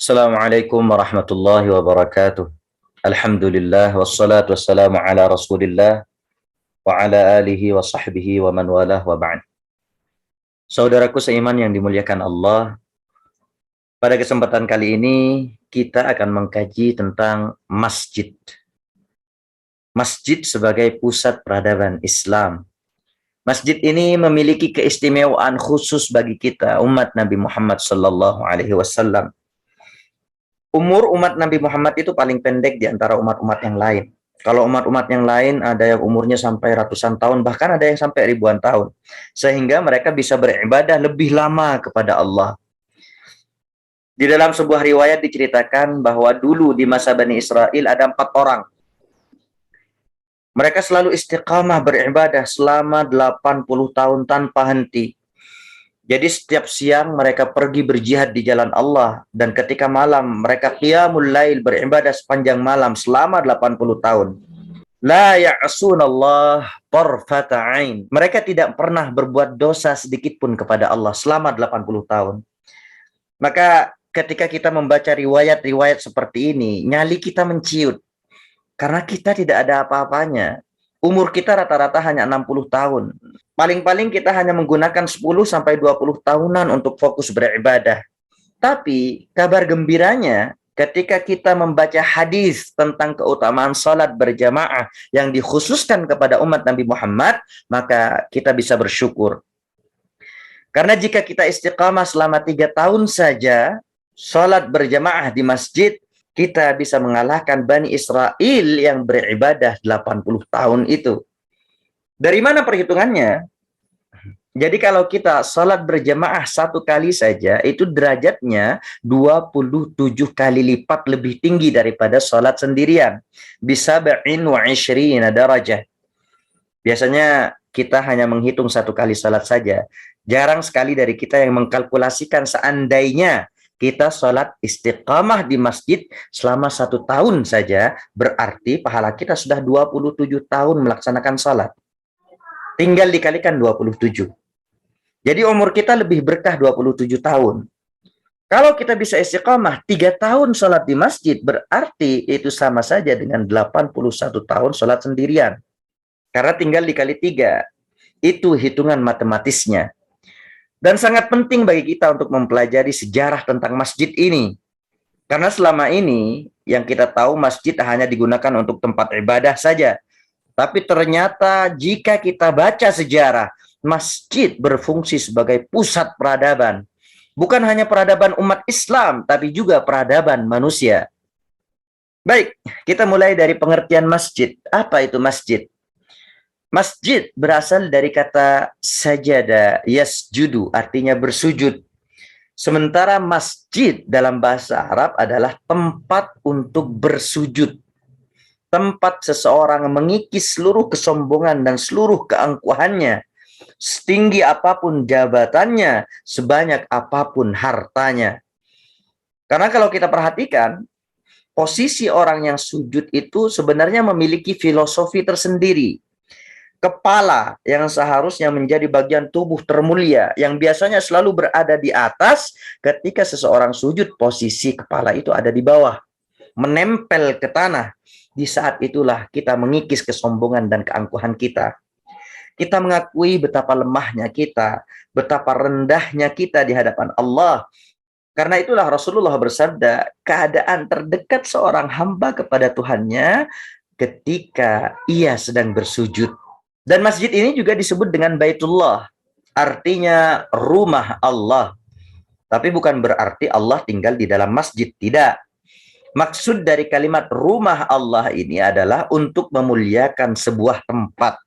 Assalamualaikum warahmatullahi wabarakatuh. Alhamdulillah wassalatu wassalamu ala Rasulillah wa ala alihi wa sahbihi wa man walah wa ba'd. Saudaraku seiman yang dimuliakan Allah, pada kesempatan kali ini kita akan mengkaji tentang masjid. Masjid sebagai pusat peradaban Islam. Masjid ini memiliki keistimewaan khusus bagi kita umat Nabi Muhammad sallallahu alaihi wasallam. Umur umat Nabi Muhammad itu paling pendek di antara umat-umat yang lain. Kalau umat-umat yang lain ada yang umurnya sampai ratusan tahun, bahkan ada yang sampai ribuan tahun. Sehingga mereka bisa beribadah lebih lama kepada Allah. Di dalam sebuah riwayat diceritakan bahwa dulu di masa Bani Israel ada 4 orang. Mereka selalu istiqamah beribadah selama 80 tahun tanpa henti. Jadi setiap siang mereka pergi berjihad di jalan Allah, dan ketika malam mereka qiyamul lail beribadah sepanjang malam selama 80 tahun. La ya'sunallah tarfata ain. Mereka tidak pernah berbuat dosa sedikit pun kepada Allah selama 80 tahun. Maka ketika kita membaca riwayat-riwayat seperti ini, nyali kita menciut. Karena kita tidak ada apa-apanya. Umur kita rata-rata hanya 60 tahun. Paling-paling kita hanya menggunakan 10-20 tahunan untuk fokus beribadah. Tapi kabar gembiranya ketika kita membaca hadis tentang keutamaan salat berjamaah yang dikhususkan kepada umat Nabi Muhammad, maka kita bisa bersyukur. Karena jika kita istiqamah selama 3 tahun saja, salat berjamaah di masjid, kita bisa mengalahkan Bani Israel yang beribadah 80 tahun itu. Dari mana perhitungannya? Jadi kalau kita salat berjamaah 1 kali saja, itu derajatnya 27 kali lipat lebih tinggi daripada salat sendirian. Bisa wa 20 darajah. Biasanya kita hanya menghitung 1 kali salat saja. Jarang sekali dari kita yang mengkalkulasikan seandainya kita sholat istiqamah di masjid selama 1 tahun saja, berarti pahala kita sudah 27 tahun melaksanakan sholat. Tinggal dikalikan 27. Jadi umur kita lebih berkah 27 tahun. Kalau kita bisa istiqamah 3 tahun sholat di masjid, berarti itu sama saja dengan 81 tahun sholat sendirian. Karena tinggal dikali 3. Itu hitungan matematisnya. Dan sangat penting bagi kita untuk mempelajari sejarah tentang masjid ini. Karena selama ini yang kita tahu masjid hanya digunakan untuk tempat ibadah saja. Tapi ternyata jika kita baca sejarah, masjid berfungsi sebagai pusat peradaban. Bukan hanya peradaban umat Islam, tapi juga peradaban manusia. Baik, kita mulai dari pengertian masjid. Apa itu masjid? Masjid berasal dari kata sajada yasjudu, artinya bersujud. Sementara masjid dalam bahasa Arab adalah tempat untuk bersujud. Tempat seseorang mengikis seluruh kesombongan dan seluruh keangkuhannya. Setinggi apapun jabatannya, sebanyak apapun hartanya. Karena kalau kita perhatikan, posisi orang yang sujud itu sebenarnya memiliki filosofi tersendiri. Kepala yang seharusnya menjadi bagian tubuh termulia yang biasanya selalu berada di atas, ketika seseorang sujud posisi kepala itu ada di bawah, menempel ke tanah. Di saat itulah kita mengikis kesombongan dan keangkuhan kita. Kita mengakui betapa lemahnya kita, betapa rendahnya kita di hadapan Allah. Karena itulah Rasulullah bersabda, keadaan terdekat seorang hamba kepada Tuhannya ketika ia sedang bersujud. Dan masjid ini juga disebut dengan Baitullah, artinya rumah Allah. Tapi bukan berarti Allah tinggal di dalam masjid, tidak. Maksud dari kalimat rumah Allah ini adalah untuk memuliakan sebuah tempat.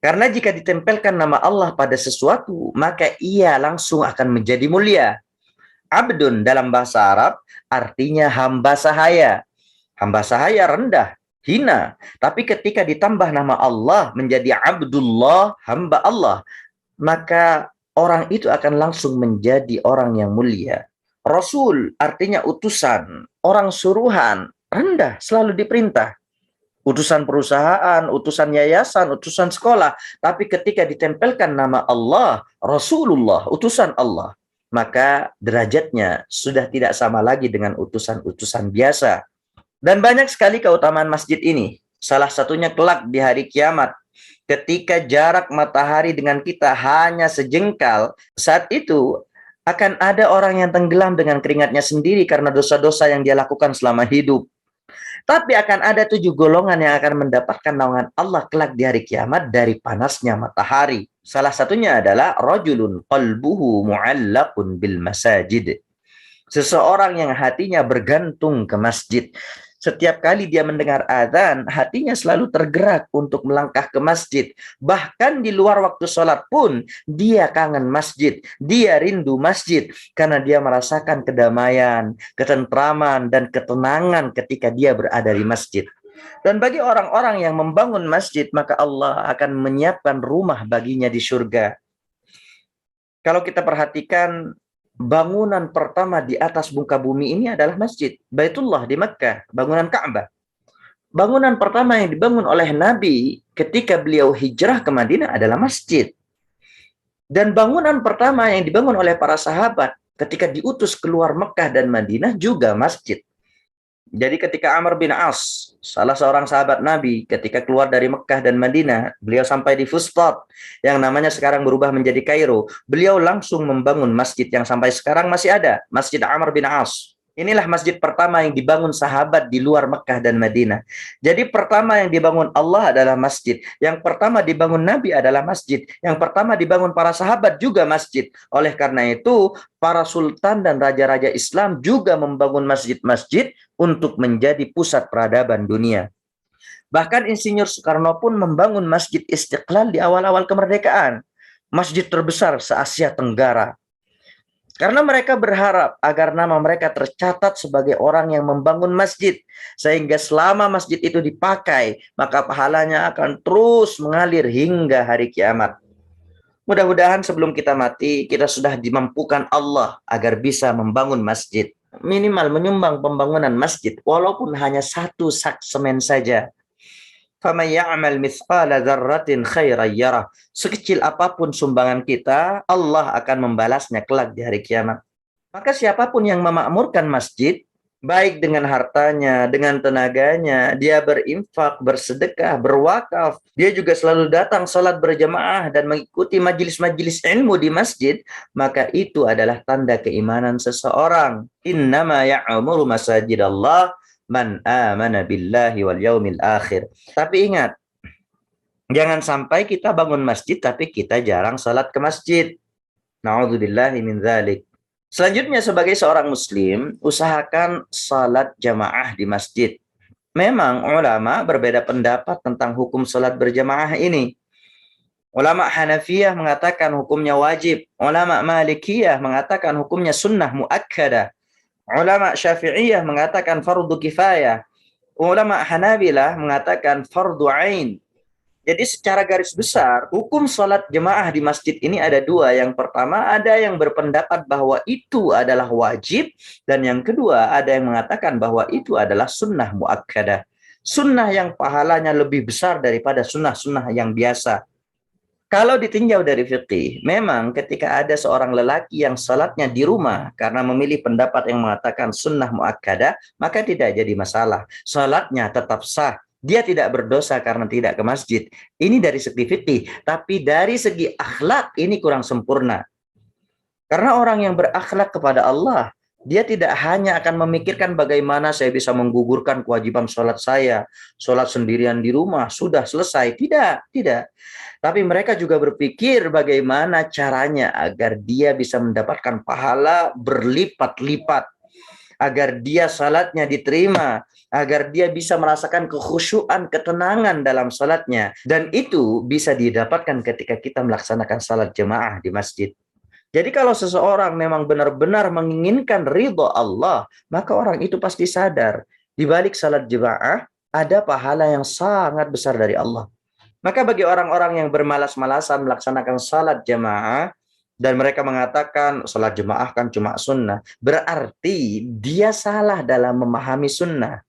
Karena jika ditempelkan nama Allah pada sesuatu, maka ia langsung akan menjadi mulia. Abdun dalam bahasa Arab artinya hamba sahaya. Hamba sahaya rendah, hina. Tapi ketika ditambah nama Allah menjadi Abdullah, hamba Allah, maka orang itu akan langsung menjadi orang yang mulia. Rasul artinya utusan, orang suruhan, rendah, selalu diperintah. Utusan perusahaan, utusan yayasan, utusan sekolah. Tapi ketika ditempelkan nama Allah, Rasulullah, utusan Allah, maka derajatnya sudah tidak sama lagi dengan utusan-utusan biasa. Dan banyak sekali keutamaan masjid ini. Salah satunya kelak di hari kiamat, ketika jarak matahari dengan kita hanya sejengkal, saat itu akan ada orang yang tenggelam dengan keringatnya sendiri karena dosa-dosa yang dia lakukan selama hidup. Tapi akan ada 7 golongan yang akan mendapatkan naungan Allah kelak di hari kiamat dari panasnya matahari. Salah satunya adalah rajulun qalbuhu mu'allaqun bil masajid. Seseorang yang hatinya bergantung ke masjid. Setiap kali dia mendengar azan, hatinya selalu tergerak untuk melangkah ke masjid. Bahkan di luar waktu sholat pun, dia kangen masjid. Dia rindu masjid. Karena dia merasakan kedamaian, ketentraman, dan ketenangan ketika dia berada di masjid. Dan bagi orang-orang yang membangun masjid, maka Allah akan menyiapkan rumah baginya di surga. Kalau kita perhatikan, bangunan pertama di atas muka bumi ini adalah masjid Baitullah di Mekkah, bangunan Ka'bah. Bangunan pertama yang dibangun oleh Nabi ketika beliau hijrah ke Madinah adalah masjid. Dan bangunan pertama yang dibangun oleh para sahabat ketika diutus keluar Mekkah dan Madinah juga masjid. Jadi ketika Amr bin As, salah seorang sahabat Nabi, ketika keluar dari Mekkah dan Madinah, beliau sampai di Fustat, yang namanya sekarang berubah menjadi Kairo. Beliau langsung membangun masjid yang sampai sekarang masih ada, Masjid Amr bin As. Inilah masjid pertama yang dibangun sahabat di luar Mekkah dan Madinah. Jadi pertama yang dibangun Allah adalah masjid. Yang pertama dibangun Nabi adalah masjid. Yang pertama dibangun para sahabat juga masjid. Oleh karena itu, para sultan dan raja-raja Islam juga membangun masjid-masjid untuk menjadi pusat peradaban dunia. Bahkan Insinyur Soekarno pun membangun Masjid Istiqlal di awal-awal kemerdekaan. Masjid terbesar se-Asia Tenggara. Karena mereka berharap agar nama mereka tercatat sebagai orang yang membangun masjid. Sehingga selama masjid itu dipakai, maka pahalanya akan terus mengalir hingga hari kiamat. Mudah-mudahan sebelum kita mati, kita sudah dimampukan Allah agar bisa membangun masjid. Minimal menyumbang pembangunan masjid, walaupun hanya 1 sak semen saja. فَمَنْ يَعْمَلْ مِثْقَالَ ذَرَّةٍ خَيْرًا يَرَهُ. Sekecil apapun sumbangan kita, Allah akan membalasnya kelak di hari kiamat. Maka siapapun yang memakmurkan masjid, baik dengan hartanya, dengan tenaganya, dia berinfak, bersedekah, berwakaf, dia juga selalu datang salat berjamaah dan mengikuti majelis-majelis ilmu di masjid, maka itu adalah tanda keimanan seseorang. Innama ya'muru masajidallah man amana billahi wal yaumil akhir. Tapi ingat, jangan sampai kita bangun masjid tapi kita jarang salat ke masjid. Na'udzubillahi min dzalik. Selanjutnya, sebagai seorang muslim, usahakan salat jamaah di masjid. Memang ulama berbeda pendapat tentang hukum salat berjamaah ini. Ulama Hanafiyah mengatakan hukumnya wajib. Ulama Malikiyah mengatakan hukumnya sunnah muakkadah. Ulama Syafi'iyah mengatakan fardu kifayah. Ulama Hanabilah mengatakan fardu ain. Jadi secara garis besar, hukum sholat jemaah di masjid ini ada 2. Yang pertama, ada yang berpendapat bahwa itu adalah wajib. Dan yang kedua, ada yang mengatakan bahwa itu adalah sunnah muakkadah. Sunnah yang pahalanya lebih besar daripada sunnah-sunnah yang biasa. Kalau ditinjau dari fikih, memang ketika ada seorang lelaki yang salatnya di rumah karena memilih pendapat yang mengatakan sunnah muakkadah, maka tidak jadi masalah. Salatnya tetap sah. Dia tidak berdosa karena tidak ke masjid. Ini dari segi fikih, tapi dari segi akhlak ini kurang sempurna. Karena orang yang berakhlak kepada Allah, dia tidak hanya akan memikirkan bagaimana saya bisa menggugurkan kewajiban sholat saya. Sholat sendirian di rumah, sudah selesai. Tidak, tidak. Tapi mereka juga berpikir bagaimana caranya agar dia bisa mendapatkan pahala berlipat-lipat. Agar dia salatnya diterima. Agar dia bisa merasakan kekhusyuan, ketenangan dalam salatnya. Dan itu bisa didapatkan ketika kita melaksanakan salat jemaah di masjid. Jadi kalau seseorang memang benar-benar menginginkan ridho Allah, maka orang itu pasti sadar. Di balik salat jemaah, ada pahala yang sangat besar dari Allah. Maka bagi orang-orang yang bermalas-malasan melaksanakan salat jemaah, dan mereka mengatakan salat jemaah kan cuma sunnah, berarti dia salah dalam memahami sunnah.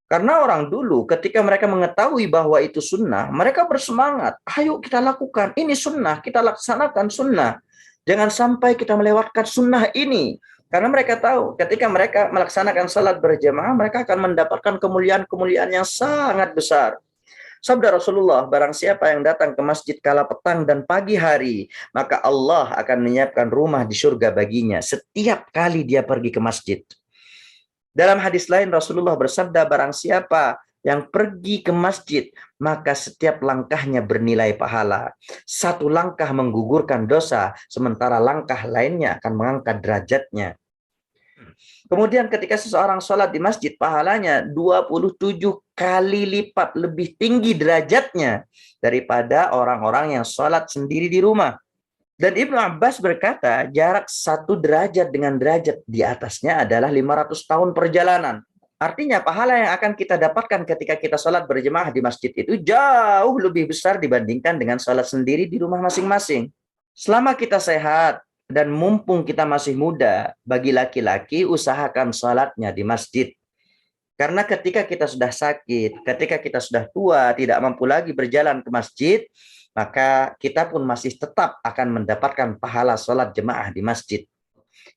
Karena orang dulu ketika mereka mengetahui bahwa itu sunnah, mereka bersemangat, ayo kita lakukan, ini sunnah, kita laksanakan sunnah. Jangan sampai kita melewatkan sunnah ini. Karena mereka tahu ketika mereka melaksanakan salat berjamaah, mereka akan mendapatkan kemuliaan-kemuliaan yang sangat besar. Sabda Rasulullah, barang siapa yang datang ke masjid kala petang dan pagi hari, maka Allah akan menyiapkan rumah di surga baginya setiap kali dia pergi ke masjid. Dalam hadis lain Rasulullah bersabda, barang siapa yang pergi ke masjid, maka setiap langkahnya bernilai pahala. Satu langkah menggugurkan dosa, sementara langkah lainnya akan mengangkat derajatnya. Kemudian ketika seseorang sholat di masjid, pahalanya 27 kali lipat lebih tinggi derajatnya daripada orang-orang yang sholat sendiri di rumah. Dan Ibnu Abbas berkata, jarak 1 derajat dengan derajat di atasnya adalah 500 tahun perjalanan. Artinya pahala yang akan kita dapatkan ketika kita sholat berjemaah di masjid itu jauh lebih besar dibandingkan dengan sholat sendiri di rumah masing-masing. Selama kita sehat dan mumpung kita masih muda, bagi laki-laki usahakan sholatnya di masjid. Karena ketika kita sudah sakit, ketika kita sudah tua, tidak mampu lagi berjalan ke masjid, maka kita pun masih tetap akan mendapatkan pahala sholat jemaah di masjid.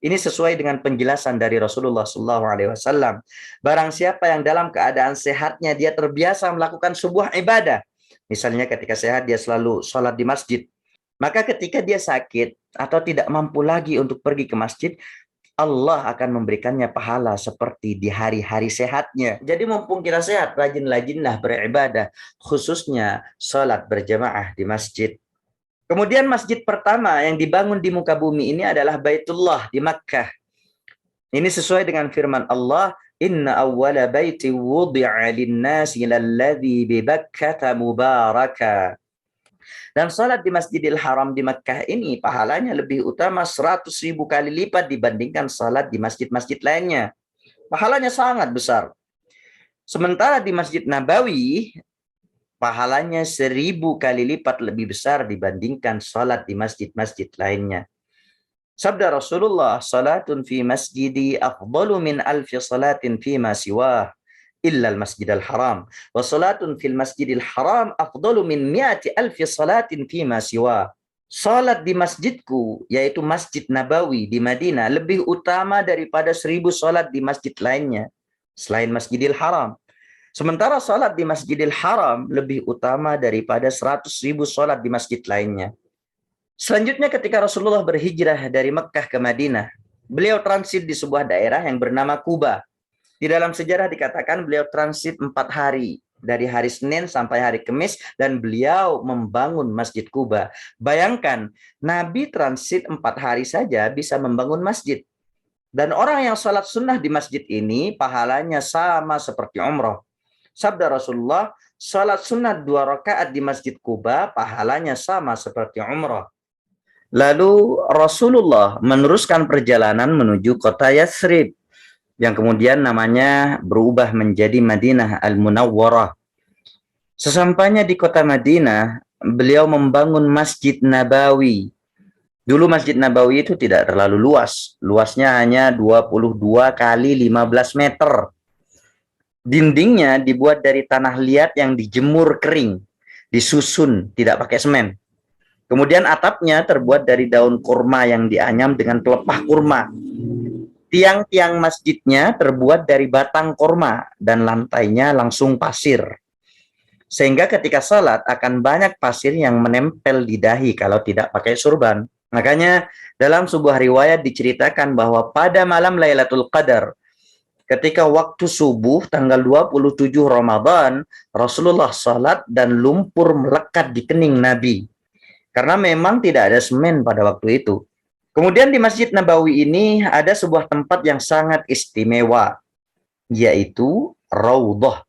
Ini sesuai dengan penjelasan dari Rasulullah SAW. Barang siapa yang dalam keadaan sehatnya dia terbiasa melakukan sebuah ibadah, misalnya ketika sehat dia selalu sholat di masjid, maka ketika dia sakit atau tidak mampu lagi untuk pergi ke masjid, Allah akan memberikannya pahala seperti di hari-hari sehatnya. Jadi mumpung kita sehat, rajin-rajinlah beribadah, khususnya sholat berjamaah di masjid. Kemudian masjid pertama yang dibangun di muka bumi ini adalah Baitullah di Makkah. Ini sesuai dengan firman Allah, Inna awwala baiti wudi'a lin-nasi lalladzi bi Bakkata mubaraka. Dan salat di Masjidil Haram di Makkah ini pahalanya lebih utama 100.000 kali lipat dibandingkan salat di masjid-masjid lainnya. Pahalanya sangat besar. Sementara di Masjid Nabawi, pahalanya 1.000 kali lipat lebih besar dibandingkan salat di masjid-masjid lainnya. Sabda Rasulullah, salatun fi masjidi afdalu min alfi salatin fi ma siwah illa al-masjidil haram wa salatun fil masjidil haram afdalu min 100 alfi salatin fi ma siwa. Salat di masjidku, yaitu Masjid Nabawi di Madinah, lebih utama daripada 1.000 salat di masjid lainnya selain Masjidil Haram. Sementara salat di Masjidil Haram lebih utama daripada 100.000 salat di masjid lainnya. Selanjutnya ketika Rasulullah berhijrah dari Mekkah ke Madinah, beliau transit di sebuah daerah yang bernama Kuba. Di dalam sejarah dikatakan beliau transit 4 hari, dari hari Senin sampai hari Kamis, dan beliau membangun Masjid Kuba. Bayangkan, Nabi transit 4 hari saja bisa membangun masjid. Dan orang yang sholat sunnah di masjid ini, pahalanya sama seperti umroh. Sabda Rasulullah, sholat sunnah 2 rakaat di Masjid Kuba, pahalanya sama seperti umroh. Lalu Rasulullah meneruskan perjalanan menuju kota Yathrib, yang kemudian namanya berubah menjadi Madinah Al-Munawwarah. Sesampainya di kota Madinah, beliau membangun Masjid Nabawi. Dulu Masjid Nabawi itu tidak terlalu luas. Luasnya hanya 22 kali 15 meter. Dindingnya dibuat dari tanah liat yang dijemur kering, disusun, tidak pakai semen. Kemudian atapnya terbuat dari daun kurma yang dianyam dengan pelepah kurma. Tiang-tiang masjidnya terbuat dari batang korma dan lantainya langsung pasir. Sehingga ketika salat akan banyak pasir yang menempel di dahi kalau tidak pakai surban. Makanya dalam sebuah riwayat diceritakan bahwa pada malam Lailatul Qadar, ketika waktu subuh tanggal 27 Ramadan, Rasulullah salat dan lumpur melekat di kening Nabi. Karena memang tidak ada semen pada waktu itu. Kemudian di Masjid Nabawi ini ada sebuah tempat yang sangat istimewa, yaitu Raudhah.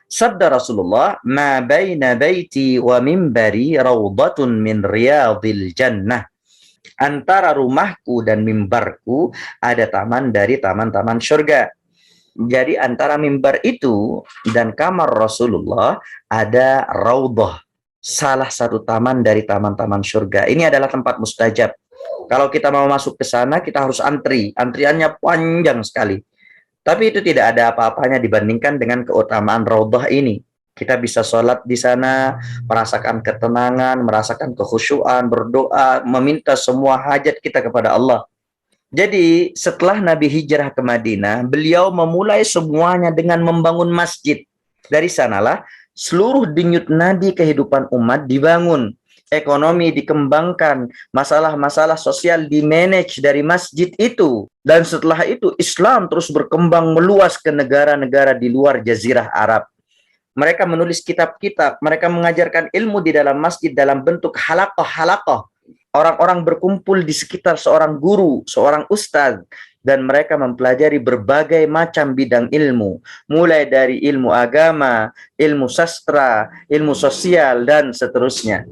Sabda Rasulullah, "Ma baina baiti wa mimbari raudhatun min riyadil jannah." Antara rumahku dan mimbarku ada taman dari taman-taman surga. Jadi antara mimbar itu dan kamar Rasulullah ada Raudhah, salah satu taman dari taman-taman surga. Ini adalah tempat mustajab. Kalau kita mau masuk ke sana, kita harus antri. Antriannya panjang sekali. Tapi itu tidak ada apa-apanya dibandingkan dengan keutamaan Raudhah ini. Kita bisa sholat di sana, merasakan ketenangan, merasakan kekhusyuan, berdoa, meminta semua hajat kita kepada Allah. Jadi setelah Nabi hijrah ke Madinah, beliau memulai semuanya dengan membangun masjid. Dari sanalah seluruh denyut nadi kehidupan umat dibangun. Ekonomi dikembangkan, masalah-masalah sosial dimanage dari masjid itu. Dan setelah itu Islam terus berkembang meluas ke negara-negara di luar Jazirah Arab. Mereka menulis kitab-kitab, mereka mengajarkan ilmu di dalam masjid dalam bentuk halaqah-halaqah. Orang-orang berkumpul di sekitar seorang guru, seorang ustadz, dan mereka mempelajari berbagai macam bidang ilmu, mulai dari ilmu agama, ilmu sastra, ilmu sosial, dan seterusnya.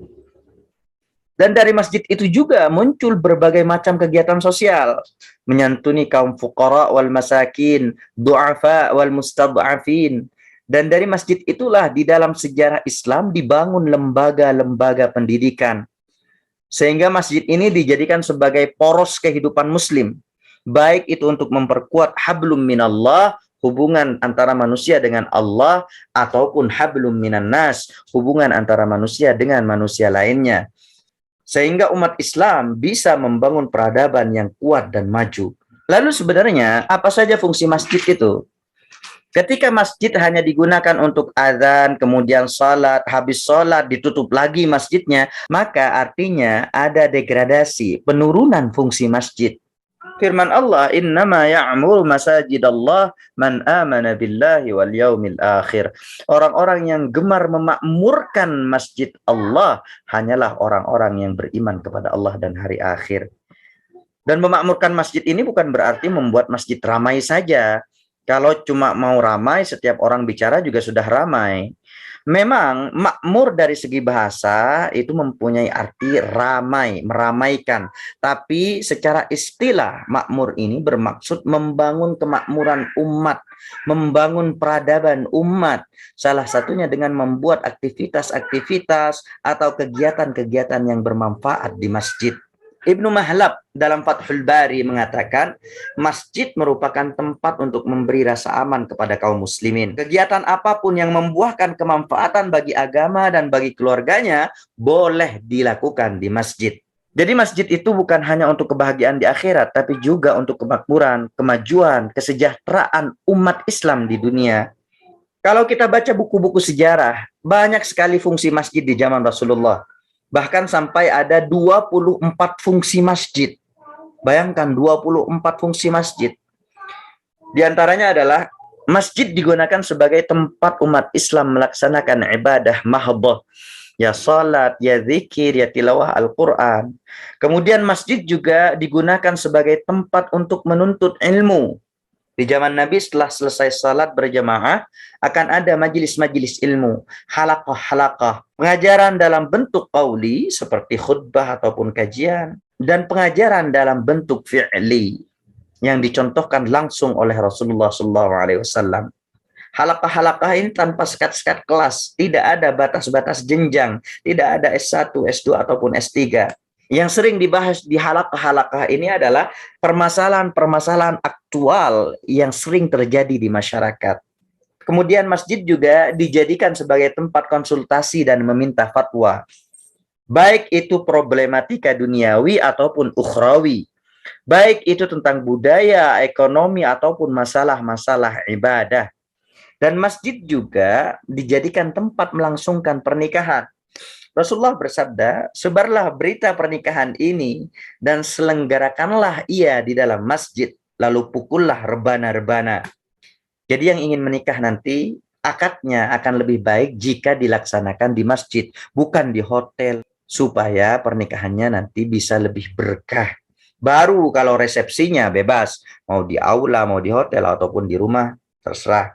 Dan dari masjid itu juga muncul berbagai macam kegiatan sosial, menyantuni kaum fuqara wal masakin, du'afa wal mustad'afin. Dan dari masjid itulah di dalam sejarah Islam dibangun lembaga-lembaga pendidikan. Sehingga masjid ini dijadikan sebagai poros kehidupan muslim. Baik itu untuk memperkuat hablum minallah, hubungan antara manusia dengan Allah, ataupun hablum minan nas, hubungan antara manusia dengan manusia lainnya. Sehingga umat Islam bisa membangun peradaban yang kuat dan maju. Lalu sebenarnya apa saja fungsi masjid itu? Ketika masjid hanya digunakan untuk azan, kemudian salat, habis salat ditutup lagi masjidnya, maka artinya ada degradasi, penurunan fungsi masjid. Firman Allah, "Innama ya'muru masajidallah man amana billahi wal yaumil akhir." Orang-orang yang gemar memakmurkan masjid Allah hanyalah orang-orang yang beriman kepada Allah dan hari akhir. Dan memakmurkan masjid ini bukan berarti membuat masjid ramai saja. Kalau cuma mau ramai, setiap orang bicara juga sudah ramai. Memang makmur dari segi bahasa itu mempunyai arti ramai, meramaikan. Tapi secara istilah makmur ini bermaksud membangun kemakmuran umat, membangun peradaban umat. Salah satunya dengan membuat aktivitas-aktivitas atau kegiatan-kegiatan yang bermanfaat di masjid. Ibnu Mahlab dalam Fathul Bari mengatakan, masjid merupakan tempat untuk memberi rasa aman kepada kaum muslimin. Kegiatan apapun yang membuahkan kemanfaatan bagi agama dan bagi keluarganya, boleh dilakukan di masjid. Jadi masjid itu bukan hanya untuk kebahagiaan di akhirat, tapi juga untuk kemakmuran, kemajuan, kesejahteraan umat Islam di dunia. Kalau kita baca buku-buku sejarah, banyak sekali fungsi masjid di zaman Rasulullah. Bahkan sampai ada 24 fungsi masjid. Bayangkan 24 fungsi masjid. Di antaranya adalah masjid digunakan sebagai tempat umat Islam melaksanakan ibadah mahdhah. Ya salat, ya zikir, ya tilawah Al-Quran. Kemudian masjid juga digunakan sebagai tempat untuk menuntut ilmu. Di zaman Nabi setelah selesai salat berjamaah akan ada majelis-majelis ilmu, halaqah-halaqah, pengajaran dalam bentuk qauli seperti khutbah ataupun kajian, dan pengajaran dalam bentuk fi'li yang dicontohkan langsung oleh Rasulullah SAW. Halaqah-halaqah ini tanpa sekat-sekat kelas, tidak ada batas-batas jenjang, tidak ada S1, S2 ataupun S3. Yang sering dibahas di halaqah-halaqah ini adalah permasalahan-permasalahan aktual yang sering terjadi di masyarakat. Kemudian masjid juga dijadikan sebagai tempat konsultasi dan meminta fatwa. Baik itu problematika duniawi ataupun ukhrawi. Baik itu tentang budaya, ekonomi, ataupun masalah-masalah ibadah. Dan masjid juga dijadikan tempat melangsungkan pernikahan. Rasulullah bersabda, sebarlah berita pernikahan ini dan selenggarakanlah ia di dalam masjid, lalu pukullah rebana-rebana. Jadi yang ingin menikah nanti, akadnya akan lebih baik jika dilaksanakan di masjid, bukan di hotel, supaya pernikahannya nanti bisa lebih berkah. Baru kalau resepsinya bebas, mau di aula, mau di hotel, ataupun di rumah, terserah.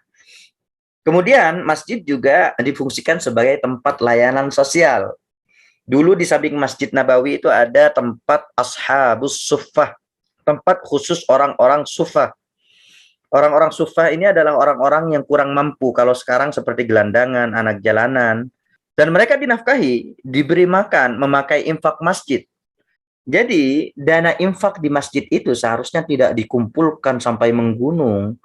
Kemudian masjid juga difungsikan sebagai tempat layanan sosial. Dulu di samping Masjid Nabawi itu ada tempat Ashabus Suffah, tempat khusus orang-orang Suffah. Orang-orang Suffah ini adalah orang-orang yang kurang mampu, kalau sekarang seperti gelandangan, anak jalanan. Dan mereka dinafkahi, diberi makan, memakai infak masjid. Jadi dana infak di masjid itu seharusnya tidak dikumpulkan sampai menggunung,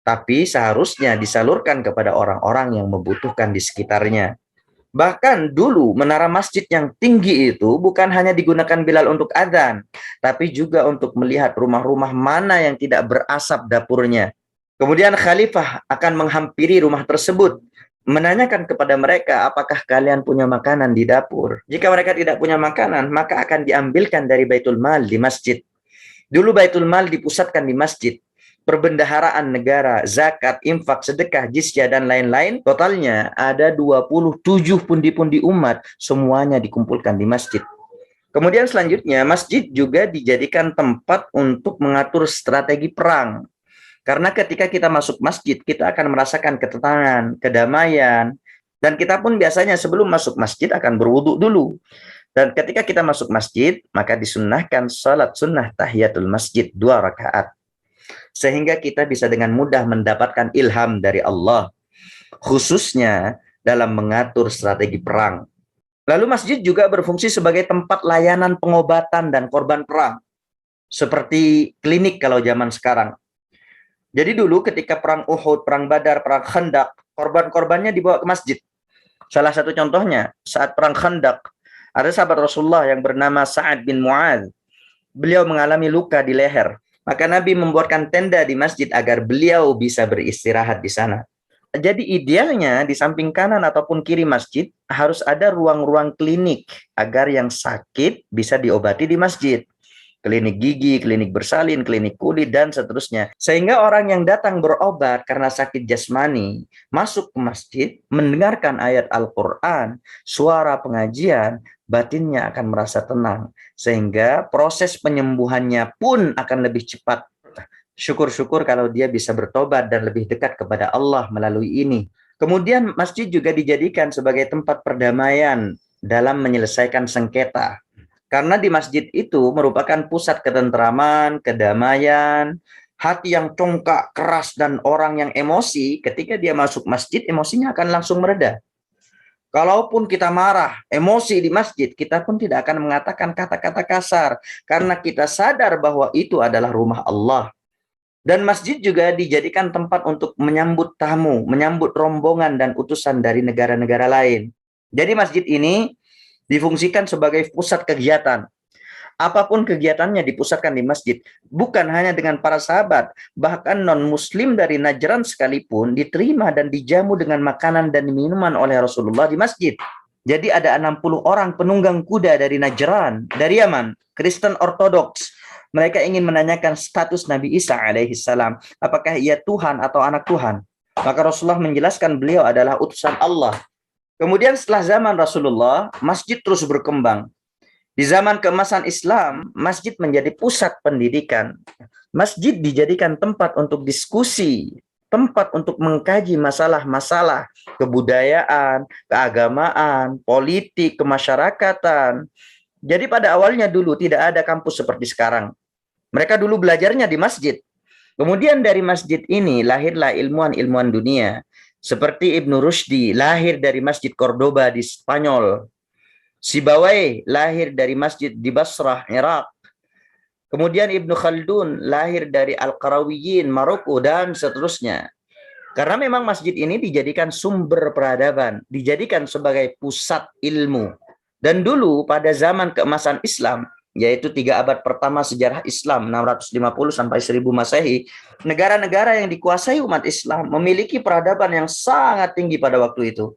tapi seharusnya disalurkan kepada orang-orang yang membutuhkan di sekitarnya. Bahkan dulu menara masjid yang tinggi itu bukan hanya digunakan Bilal untuk adzan, tapi juga untuk melihat rumah-rumah mana yang tidak berasap dapurnya. Kemudian khalifah akan menghampiri rumah tersebut, menanyakan kepada mereka, apakah kalian punya makanan di dapur? Jika mereka tidak punya makanan, maka akan diambilkan dari Baitul Mal di masjid. Dulu Baitul Mal dipusatkan di masjid. Perbendaharaan negara, zakat, infak, sedekah, jizyah, dan lain-lain, totalnya ada 27 pundi-pundi umat, semuanya dikumpulkan di masjid. Kemudian selanjutnya, masjid juga dijadikan tempat untuk mengatur strategi perang. Karena ketika kita masuk masjid, kita akan merasakan ketenangan, kedamaian, dan kita pun biasanya sebelum masuk masjid akan berwudu dulu. Dan ketika kita masuk masjid, maka disunnahkan salat sunnah tahiyatul masjid 2 rakaat. Sehingga kita bisa dengan mudah mendapatkan ilham dari Allah, khususnya dalam mengatur strategi perang. Lalu masjid juga berfungsi sebagai tempat layanan pengobatan dan korban perang, seperti klinik kalau zaman sekarang. Jadi dulu ketika perang Uhud, perang Badar, perang Khandaq, korban-korbannya dibawa ke masjid. Salah satu contohnya, saat perang Khandaq, ada sahabat Rasulullah yang bernama Sa'ad bin Mu'adz. Beliau mengalami luka di leher. Maka Nabi membuatkan tenda di masjid agar beliau bisa beristirahat di sana. Jadi idealnya di samping kanan ataupun kiri masjid harus ada ruang-ruang klinik agar yang sakit bisa diobati di masjid. Klinik gigi, klinik bersalin, klinik kulit, dan seterusnya. Sehingga orang yang datang berobat karena sakit jasmani masuk ke masjid, mendengarkan ayat Al-Quran, suara pengajian, batinnya akan merasa tenang. Sehingga proses penyembuhannya pun akan lebih cepat. Syukur-syukur kalau dia bisa bertobat dan lebih dekat kepada Allah melalui ini. Kemudian masjid juga dijadikan sebagai tempat perdamaian dalam menyelesaikan sengketa. Karena di masjid itu merupakan pusat ketentraman, kedamaian, hati yang congkak, keras, dan orang yang emosi, ketika dia masuk masjid, emosinya akan langsung mereda. Kalaupun kita marah, emosi di masjid, kita pun tidak akan mengatakan kata-kata kasar, karena kita sadar bahwa itu adalah rumah Allah. Dan masjid juga dijadikan tempat untuk menyambut tamu, menyambut rombongan dan utusan dari negara-negara lain. Jadi masjid ini difungsikan sebagai pusat kegiatan. Apapun kegiatannya dipusatkan di masjid. Bukan hanya dengan para sahabat, bahkan non-muslim dari Najran sekalipun diterima dan dijamu dengan makanan dan minuman oleh Rasulullah di masjid. Jadi ada 60 orang penunggang kuda dari Najran, dari Yaman, Kristen Ortodoks. Mereka ingin menanyakan status Nabi Isa alaihissalam, apakah ia Tuhan atau anak Tuhan. Maka Rasulullah menjelaskan beliau adalah utusan Allah. Kemudian setelah zaman Rasulullah, masjid terus berkembang. Di zaman keemasan Islam, masjid menjadi pusat pendidikan. Masjid dijadikan tempat untuk diskusi, tempat untuk mengkaji masalah-masalah kebudayaan, keagamaan, politik, kemasyarakatan. Jadi pada awalnya dulu tidak ada kampus seperti sekarang. Mereka dulu belajarnya di masjid. Kemudian dari masjid ini lahirlah ilmuwan-ilmuwan dunia. Seperti Ibnu Rushdi lahir dari Masjid Cordoba di Spanyol. Sibawayh lahir dari masjid di Basrah, Irak. Kemudian Ibnu Khaldun lahir dari Al-Qarawiyyin, Maroko, dan seterusnya. Karena memang masjid ini dijadikan sumber peradaban, dijadikan sebagai pusat ilmu. Dan dulu pada zaman keemasan Islam, yaitu 3 abad pertama sejarah Islam 650 sampai 1000 Masehi, negara-negara yang dikuasai umat Islam memiliki peradaban yang sangat tinggi pada waktu itu.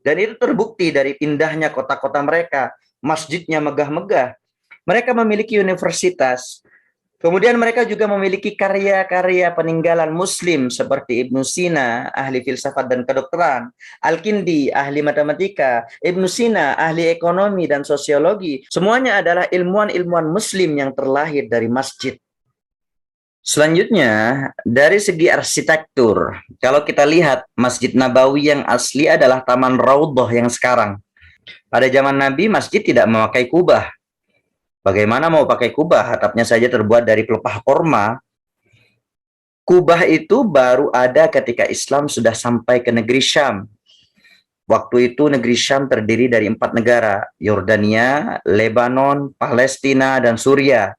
Dan itu terbukti dari indahnya kota-kota mereka, masjidnya megah-megah. Mereka memiliki universitas. Kemudian mereka juga memiliki karya-karya peninggalan Muslim seperti Ibnu Sina, ahli filsafat dan kedokteran, Al-Kindi, ahli matematika, Ibnu Sina, ahli ekonomi dan sosiologi. Semuanya adalah ilmuwan-ilmuwan Muslim yang terlahir dari masjid. Selanjutnya, dari segi arsitektur, kalau kita lihat Masjid Nabawi yang asli adalah Taman Raudhah yang sekarang. Pada zaman Nabi, masjid tidak memakai kubah. Bagaimana mau pakai kubah? Atapnya saja terbuat dari pelepah korma. Kubah itu baru ada ketika Islam sudah sampai ke negeri Syam. Waktu itu negeri Syam terdiri dari 4 negara, Yordania, Lebanon, Palestina, dan Suriah.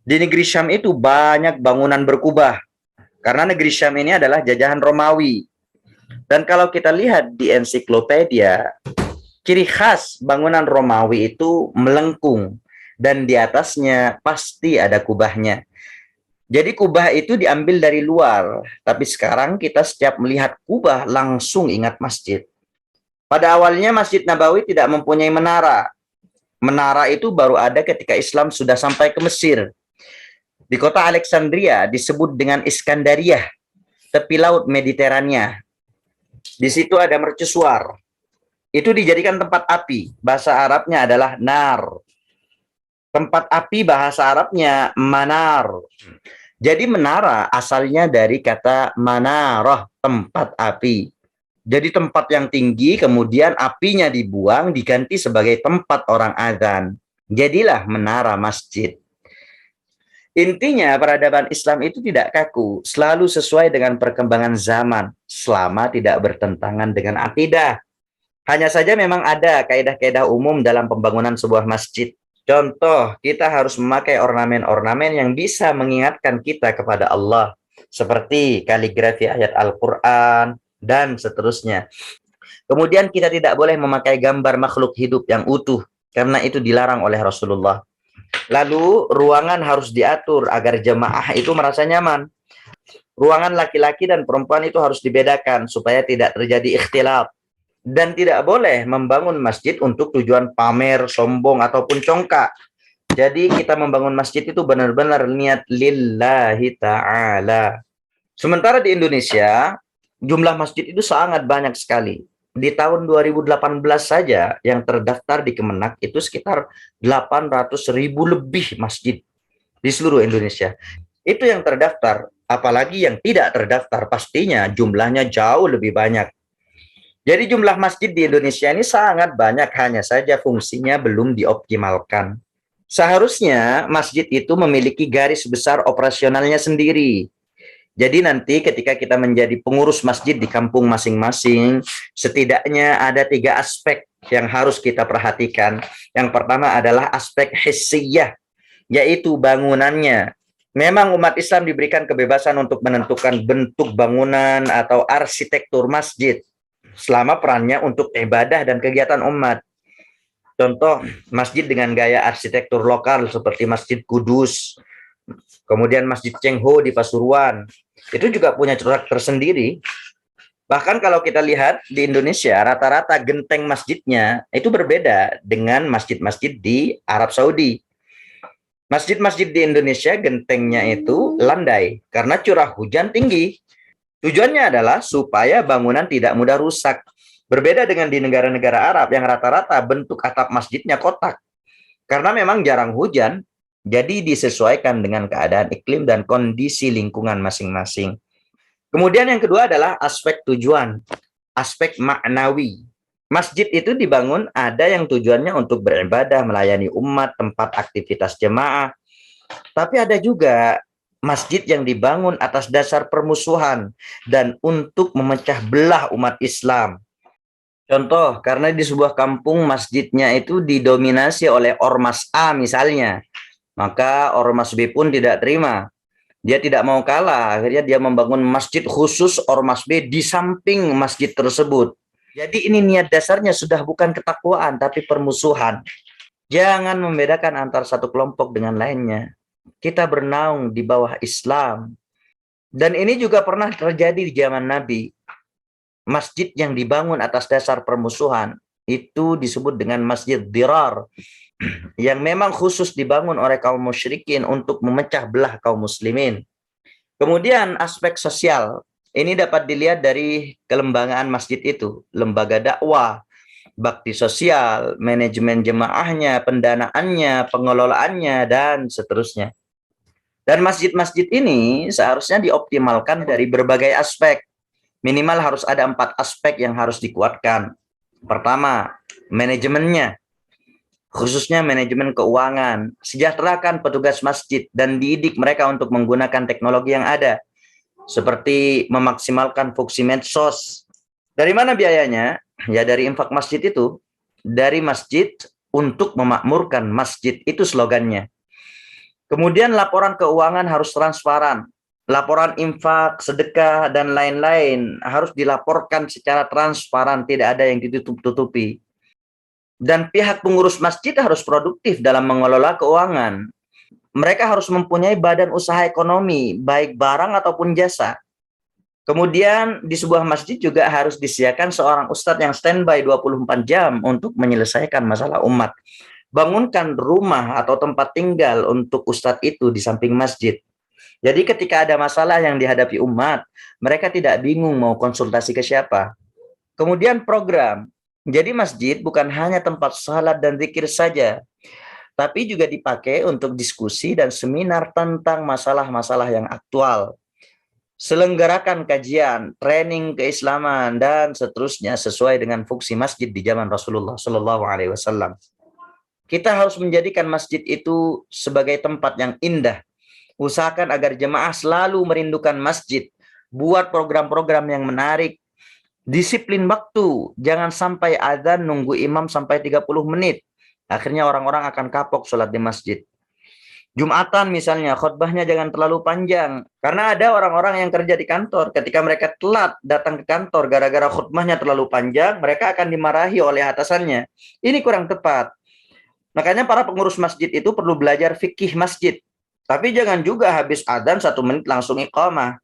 Di negeri Syam itu banyak bangunan berkubah. Karena negeri Syam ini adalah jajahan Romawi. Dan kalau kita lihat di ensiklopedia, ciri khas bangunan Romawi itu melengkung. Dan di atasnya pasti ada kubahnya. Jadi kubah itu diambil dari luar. Tapi sekarang kita setiap melihat kubah langsung ingat masjid. Pada awalnya Masjid Nabawi tidak mempunyai menara. Menara itu baru ada ketika Islam sudah sampai ke Mesir. Di kota Alexandria disebut dengan Iskandariah, tepi laut Mediterania. Di situ ada mercusuar. Itu dijadikan tempat api. Bahasa Arabnya adalah nar. Tempat api bahasa Arabnya manar. Jadi menara asalnya dari kata manarah, tempat api. Jadi tempat yang tinggi, kemudian apinya dibuang, diganti sebagai tempat orang azan. Jadilah menara masjid. Intinya peradaban Islam itu tidak kaku, selalu sesuai dengan perkembangan zaman, selama tidak bertentangan dengan akidah. Hanya saja memang ada kaidah-kaidah umum dalam pembangunan sebuah masjid. Contoh, kita harus memakai ornamen-ornamen yang bisa mengingatkan kita kepada Allah, seperti kaligrafi ayat Al-Quran, dan seterusnya. Kemudian kita tidak boleh memakai gambar makhluk hidup yang utuh, karena itu dilarang oleh Rasulullah. Lalu ruangan harus diatur agar jemaah itu merasa nyaman. Ruangan laki-laki dan perempuan itu harus dibedakan supaya tidak terjadi ikhtilaf. Dan tidak boleh membangun masjid untuk tujuan pamer, sombong, ataupun congkak. Jadi kita membangun masjid itu benar-benar niat lillahi ta'ala. Sementara di Indonesia, jumlah masjid itu sangat banyak sekali. Di tahun 2018 saja yang terdaftar di Kemenak itu sekitar 800.000 lebih masjid di seluruh Indonesia. Itu yang terdaftar, apalagi yang tidak terdaftar pastinya jumlahnya jauh lebih banyak. Jadi jumlah masjid di Indonesia ini sangat banyak, hanya saja fungsinya belum dioptimalkan. Seharusnya masjid itu memiliki garis besar operasionalnya sendiri. Jadi nanti ketika kita menjadi pengurus masjid di kampung masing-masing, setidaknya ada 3 aspek yang harus kita perhatikan. Yang pertama adalah aspek hissiyah, yaitu bangunannya. Memang umat Islam diberikan kebebasan untuk menentukan bentuk bangunan atau arsitektur masjid, selama perannya untuk ibadah dan kegiatan umat. Contoh, masjid dengan gaya arsitektur lokal seperti Masjid Kudus, kemudian Masjid Cengho di Pasuruan, itu juga punya corak tersendiri. Bahkan kalau kita lihat di Indonesia, rata-rata genteng masjidnya itu berbeda dengan masjid-masjid di Arab Saudi. Masjid-masjid di Indonesia gentengnya itu landai karena curah hujan tinggi. Tujuannya adalah supaya bangunan tidak mudah rusak. Berbeda dengan di negara-negara Arab yang rata-rata bentuk atap masjidnya kotak. Karena memang jarang hujan, jadi disesuaikan dengan keadaan iklim dan kondisi lingkungan masing-masing. Kemudian yang kedua adalah aspek tujuan, aspek maknawi. Masjid itu dibangun ada yang tujuannya untuk beribadah, melayani umat, tempat aktivitas jemaah. Tapi ada juga masjid yang dibangun atas dasar permusuhan dan untuk memecah belah umat Islam. Contoh, karena di sebuah kampung masjidnya itu didominasi oleh Ormas A misalnya, maka Ormas B pun tidak terima. Dia tidak mau kalah, akhirnya dia membangun masjid khusus Ormas B di samping masjid tersebut. Jadi ini niat dasarnya sudah bukan ketakwaan, tapi permusuhan. Jangan membedakan antara satu kelompok dengan lainnya. Kita bernaung di bawah Islam. Dan ini juga pernah terjadi di zaman Nabi. Masjid yang dibangun atas dasar permusuhan itu disebut dengan Masjid Dirar, yang memang khusus dibangun oleh kaum musyrikin untuk memecah belah kaum muslimin. Kemudian aspek sosial, ini dapat dilihat dari kelembagaan masjid itu, lembaga dakwah, bakti sosial, manajemen jemaahnya, pendanaannya, pengelolaannya, dan seterusnya. Dan masjid-masjid ini seharusnya dioptimalkan dari berbagai aspek. Minimal harus ada 4 aspek yang harus dikuatkan. Pertama, manajemennya, khususnya manajemen keuangan. Sejahterakan petugas masjid dan didik mereka untuk menggunakan teknologi yang ada, seperti memaksimalkan fungsi medsos. Dari mana biayanya? Ya dari infak masjid itu. Dari masjid untuk memakmurkan masjid, itu slogannya. Kemudian laporan keuangan harus transparan. Laporan infak, sedekah, dan lain-lain harus dilaporkan secara transparan, tidak ada yang ditutup-tutupi. Dan pihak pengurus masjid harus produktif dalam mengelola keuangan. Mereka harus mempunyai badan usaha ekonomi, baik barang ataupun jasa. Kemudian di sebuah masjid juga harus disediakan seorang ustadz yang standby 24 jam untuk menyelesaikan masalah umat. Bangunkan rumah atau tempat tinggal untuk ustadz itu di samping masjid. Jadi ketika ada masalah yang dihadapi umat, mereka tidak bingung mau konsultasi ke siapa. Kemudian program. Jadi masjid bukan hanya tempat salat dan zikir saja, tapi juga dipakai untuk diskusi dan seminar tentang masalah-masalah yang aktual. Selenggarakan kajian, training keislaman, dan seterusnya sesuai dengan fungsi masjid di zaman Rasulullah Shallallahu Alaihi Wasallam. Kita harus menjadikan masjid itu sebagai tempat yang indah. Usahakan agar jemaah selalu merindukan masjid. Buat program-program yang menarik. Disiplin waktu. Jangan sampai adzan nunggu imam sampai 30 menit. Akhirnya orang-orang akan kapok sholat di masjid. Jumatan misalnya, khutbahnya jangan terlalu panjang. Karena ada orang-orang yang kerja di kantor. Ketika mereka telat datang ke kantor gara-gara khutbahnya terlalu panjang, mereka akan dimarahi oleh atasannya. Ini kurang tepat. Makanya para pengurus masjid itu perlu belajar fikih masjid. Tapi jangan juga habis adzan 1 menit langsung iqamah.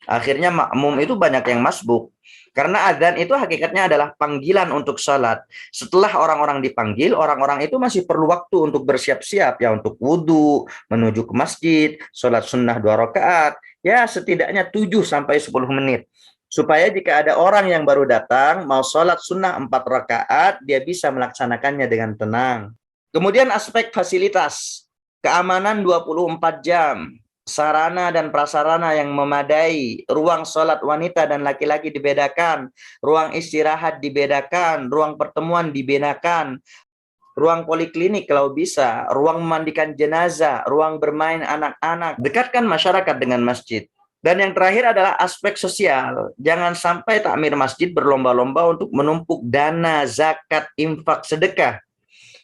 Akhirnya makmum itu banyak yang masbuk. Karena adzan itu hakikatnya adalah panggilan untuk salat. Setelah orang-orang dipanggil, orang-orang itu masih perlu waktu untuk bersiap-siap. Ya untuk wudhu, menuju ke masjid, salat sunnah 2 rakaat. Ya setidaknya 7 sampai 10 menit. Supaya jika ada orang yang baru datang, mau salat sunnah 4 rakaat, dia bisa melaksanakannya dengan tenang. Kemudian aspek fasilitas, keamanan 24 jam, sarana dan prasarana yang memadai, ruang sholat wanita dan laki-laki dibedakan, ruang istirahat dibedakan, ruang pertemuan dibedakan, ruang poliklinik kalau bisa, ruang memandikan jenazah, ruang bermain anak-anak. Dekatkan masyarakat dengan masjid. Dan yang terakhir adalah aspek sosial. Jangan sampai takmir masjid berlomba-lomba untuk menumpuk dana, zakat, infak, sedekah.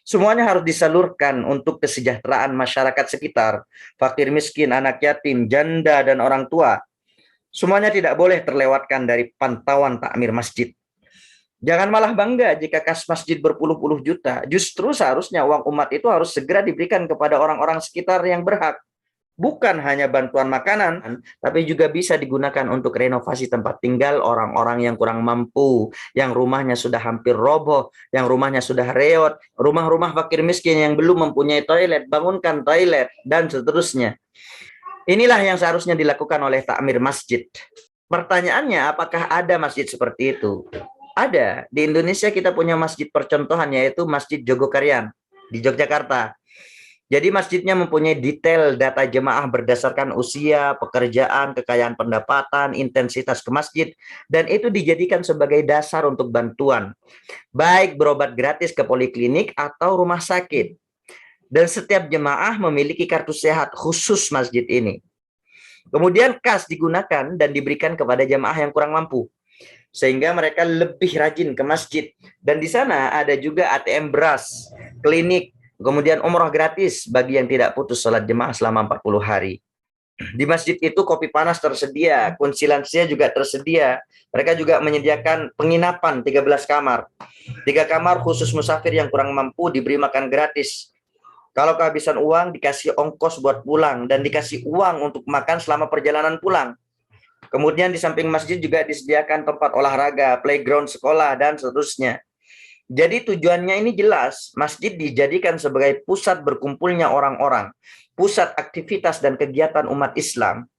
Semuanya harus disalurkan untuk kesejahteraan masyarakat sekitar, fakir miskin, anak yatim, janda, dan orang tua. Semuanya tidak boleh terlewatkan dari pantauan takmir masjid. Jangan malah bangga jika kas masjid berpuluh-puluh juta. Justru seharusnya uang umat itu harus segera diberikan kepada orang-orang sekitar yang berhak. Bukan hanya bantuan makanan, tapi juga bisa digunakan untuk renovasi tempat tinggal orang-orang yang kurang mampu, yang rumahnya sudah hampir roboh, yang rumahnya sudah reot, rumah-rumah fakir miskin yang belum mempunyai toilet, bangunkan toilet, dan seterusnya. Inilah yang seharusnya dilakukan oleh takmir masjid. Pertanyaannya, apakah ada masjid seperti itu? Ada. Di Indonesia kita punya masjid percontohan, yaitu Masjid Jogokarian di Yogyakarta. Jadi masjidnya mempunyai detail data jemaah berdasarkan usia, pekerjaan, kekayaan pendapatan, intensitas ke masjid, dan itu dijadikan sebagai dasar untuk bantuan, baik berobat gratis ke poliklinik atau rumah sakit. Dan setiap jemaah memiliki kartu sehat khusus masjid ini. Kemudian kas digunakan dan diberikan kepada jemaah yang kurang mampu, sehingga mereka lebih rajin ke masjid. Dan di sana ada juga ATM beras, klinik, kemudian umroh gratis bagi yang tidak putus sholat jemaah selama 40 hari. Di masjid itu kopi panas tersedia, kunci lansia juga tersedia. Mereka juga menyediakan penginapan 13 kamar. 3 kamar khusus musafir yang kurang mampu diberi makan gratis. Kalau kehabisan uang dikasih ongkos buat pulang dan dikasih uang untuk makan selama perjalanan pulang. Kemudian di samping masjid juga disediakan tempat olahraga, playground sekolah, dan seterusnya. Jadi tujuannya ini jelas, masjid dijadikan sebagai pusat berkumpulnya orang-orang, pusat aktivitas dan kegiatan umat Islam.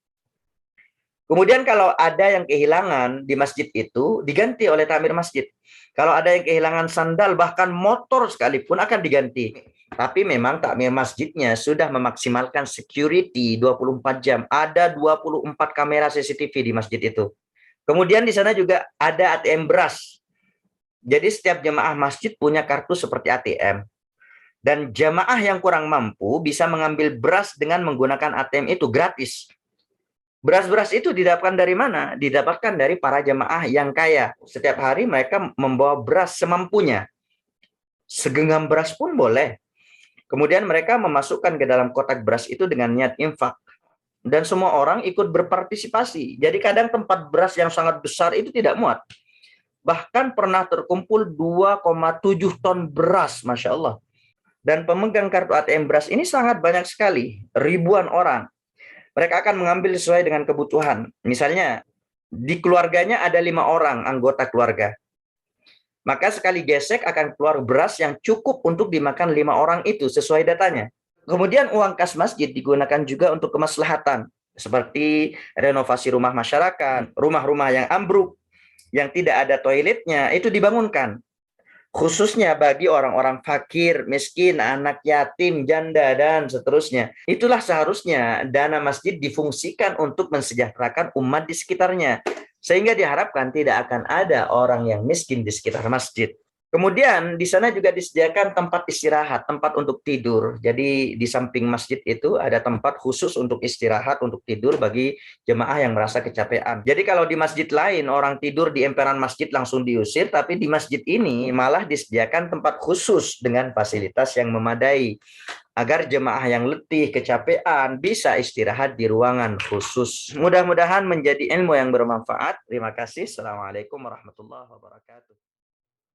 Kemudian kalau ada yang kehilangan di masjid itu, diganti oleh takmir masjid. Kalau ada yang kehilangan sandal, bahkan motor sekalipun akan diganti. Tapi memang takmir masjidnya sudah memaksimalkan security 24 jam. Ada 24 kamera CCTV di masjid itu. Kemudian di sana juga ada ATM beras. Jadi setiap jemaah masjid punya kartu seperti ATM. Dan jemaah yang kurang mampu bisa mengambil beras dengan menggunakan ATM itu gratis. Beras-beras itu didapatkan dari mana? Didapatkan dari para jemaah yang kaya. Setiap hari mereka membawa beras semampunya. Segenggam beras pun boleh. Kemudian mereka memasukkan ke dalam kotak beras itu dengan niat infak. dan semua orang ikut berpartisipasi. Jadi kadang tempat beras yang sangat besar itu tidak muat. Bahkan pernah terkumpul 2,7 ton beras, Masya Allah. Dan pemegang kartu ATM beras ini sangat banyak sekali, ribuan orang. Mereka akan mengambil sesuai dengan kebutuhan. Misalnya, di keluarganya ada 5 orang anggota keluarga. Maka sekali gesek akan keluar beras yang cukup untuk dimakan 5 orang itu sesuai datanya. Kemudian uang kas masjid digunakan juga untuk kemaslahatan, seperti renovasi rumah masyarakat, rumah-rumah yang ambruk, yang tidak ada toiletnya, itu dibangunkan. Khususnya bagi orang-orang fakir, miskin, anak yatim, janda, dan seterusnya. Itulah seharusnya dana masjid difungsikan untuk mensejahterakan umat di sekitarnya. Sehingga diharapkan tidak akan ada orang yang miskin di sekitar masjid. Kemudian di sana juga disediakan tempat istirahat, tempat untuk tidur. Jadi di samping masjid itu ada tempat khusus untuk istirahat, untuk tidur bagi jemaah yang merasa kecapean. Jadi kalau di masjid lain orang tidur di emperan masjid langsung diusir, tapi di masjid ini malah disediakan tempat khusus dengan fasilitas yang memadai agar jemaah yang letih, kecapean bisa istirahat di ruangan khusus. Mudah-mudahan menjadi ilmu yang bermanfaat. Terima kasih. Assalamualaikum warahmatullahi wabarakatuh.